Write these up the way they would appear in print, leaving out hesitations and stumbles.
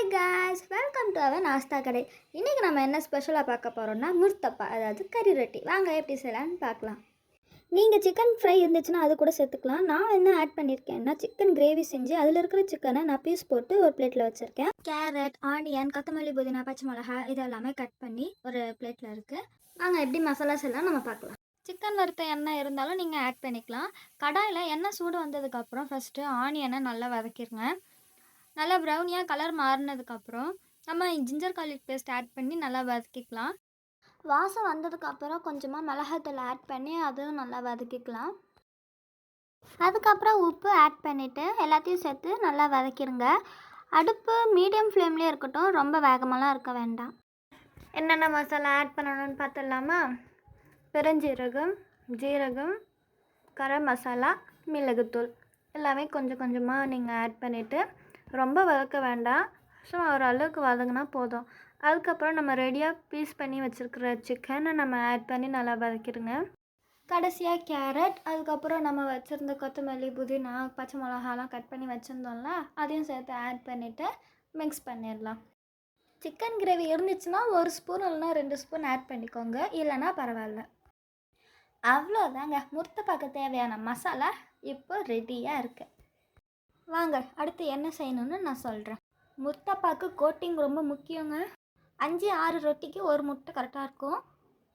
Hi guys, welcome to our நாஸ்தா கடை. இன்றைக்கி நம்ம என்ன ஸ்பெஷலாக பார்க்க போகிறோம்னா முர்த்தப்பா, அதாவது கறி ரொட்டி. வாங்க எப்படி செய்யலான்னு பார்க்கலாம். நீங்கள் சிக்கன் ஃப்ரை இருந்துச்சுன்னா அது கூட சேர்த்துக்கலாம். நான் என்ன ஆட் பண்ணியிருக்கேன்னா சிக்கன் கிரேவி செஞ்சு அதில் இருக்கிற சிக்கனை நான் பீஸ் போட்டு ஒரு பிளேட்டில் வச்சுருக்கேன். கேரட், ஆனியன், கொத்தமல்லி, புதினா, பச்சை மிளகா இதெல்லாமே கட் பண்ணி ஒரு பிளேட்டில் இருக்குது. வாங்க எப்படி மசாலா செய்யலாம் நம்ம பார்க்கலாம். சிக்கன் வறுத்த எண்ணெய் இருந்தாலும் நீங்கள் ஆட் பண்ணிக்கலாம். கடாயில் எண்ணெய் சூடு வந்ததுக்கப்புறம் ஃபஸ்ட்டு ஆனியனை நல்லா வதக்கிடுங்க. நல்லா ப்ரௌனியாக கலர் மாறினதுக்கப்புறம் நம்ம ஜிஞ்சர் கார்லிக் பேஸ்ட் ஆட் பண்ணி நல்லா வதக்கிக்கலாம். வாசம் வந்ததுக்கப்புறம் கொஞ்சமாக மிளகாத்தூள் ஆட் பண்ணி அதுவும் நல்லா வதக்கிக்கலாம். அதுக்கப்புறம் உப்பு ஆட் பண்ணிவிட்டு எல்லாத்தையும் சேர்த்து நல்லா வதக்கிடுங்க. அடுப்பு மீடியம் ஃப்ளேம்லேயே இருக்கட்டும், ரொம்ப வேகமெல்லாம் இருக்க வேண்டாம். என்னென்ன மசாலா ஆட் பண்ணணும்னு பார்த்துடலாமா? பெருஞ்சீரகம், ஜீரகம், கரம் மசாலா, மிளகுத்தூள் எல்லாமே கொஞ்சம் கொஞ்சமாக நீங்கள் ஆட் பண்ணிவிட்டு ரொம்ப வதக்க வேண்டாம். ஸோ ஓரளவுக்கு வதங்கினா போதும். அதுக்கப்புறம் நம்ம ரெடியாக பீஸ் பண்ணி வச்சுருக்கிற சிக்கனை நம்ம ஆட் பண்ணி நல்லா வதக்கிடுங்க. கடைசியாக கேரட், அதுக்கப்புறம் நம்ம வச்சுருந்த கொத்தமல்லி, புதினா, பச்சை மிளகாலாம் கட் பண்ணி வச்சுருந்தோம்ல, அதையும் சேர்த்து ஆட் பண்ணிவிட்டு மிக்ஸ் பண்ணிடலாம். சிக்கன் கிரேவி இருந்துச்சுன்னா 1 ஸ்பூன் இல்லைனா 2 ஸ்பூன் ஆட் பண்ணிக்கோங்க, இல்லைனா பரவாயில்ல. அவ்வளோதாங்க, முர்த்தப்பாக்கு தேவையான மசாலா இப்போ ரெடியாக இருக்குது. வாங்க அடுத்து என்ன செய்யணும்னு நான் சொல்கிறேன். முர்த்தப்பாக்கு கோட்டிங் ரொம்ப முக்கியங்க. 5-6 ரொட்டிக்கு ஒரு முட்டை கரெக்டாக இருக்கும்.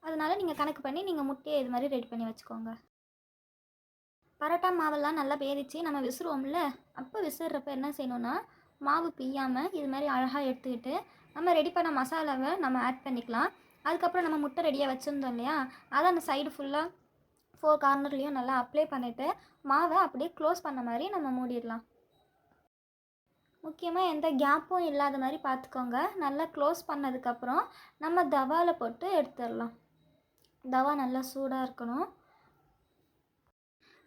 அதனால் நீங்கள் கணக்கு பண்ணி நீங்கள் முட்டையை இது மாதிரி ரெடி பண்ணி வச்சுக்கோங்க. பரோட்டா மாவெல்லாம் நல்லா பேரிச்சு நம்ம விசுறுவோம்ல, அப்போ விசுறப்ப என்ன செய்யணுன்னா மாவு பிய்யாமல் இது மாதிரி அழகாக எடுத்துக்கிட்டு நம்ம ரெடி பண்ண மசாலாவை நம்ம ஆட் பண்ணிக்கலாம். அதுக்கப்புறம் நம்ம முட்டை ரெடியாக வச்சுருந்தோம் இல்லையா, அதை அந்த சைடு ஃபுல்லாக 4 கார்னர்லேயும் நல்லா அப்ளை பண்ணிவிட்டு மாவை அப்படியே க்ளோஸ் பண்ண மாதிரி நம்ம மூடிடலாம். முக்கியமாக எந்த கேப்பும் இல்லாத மாதிரி பார்த்துக்கோங்க. நல்லா க்ளோஸ் பண்ணதுக்கப்புறம் நம்ம தவாவில் போட்டு எடுத்துடலாம். தவா நல்லா சூடாக இருக்கணும்.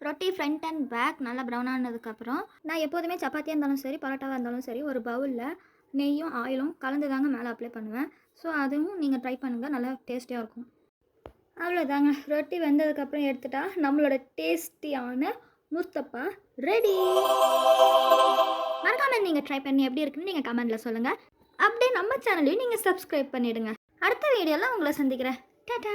ரொட்டி ஃப்ரண்ட் அண்ட் பேக் நல்லா ப்ரௌன் ஆனதுக்கப்புறம் நான் எப்போதுமே சப்பாத்தியாக இருந்தாலும் சரி பரோட்டாவாக இருந்தாலும் சரி ஒரு பவுலில் நெய்யும் ஆயிலும் கலந்து தாங்க மேலே அப்ளை பண்ணுவேன். ஸோ அதுவும் நீங்கள் ட்ரை பண்ணுங்கள், நல்லா டேஸ்டியாக இருக்கும். அவ்வளோதாங்க, ரொட்டி வெந்ததுக்கப்புறம் எடுத்துட்டா நம்மளோட டேஸ்டியான முர்த்தப்பா ரெடி. மறக்காமல் நீங்கள் ட்ரை பண்ணி எப்படி இருக்குன்னு நீங்கள் கமெண்ட்டில் சொல்லுங்கள். அப்படியே நம்ம சேனலையும் நீங்கள் சப்ஸ்கிரைப் பண்ணிவிடுங்க. அடுத்த வீடியோவில் உங்களை சந்திக்கிறேன். டாடா.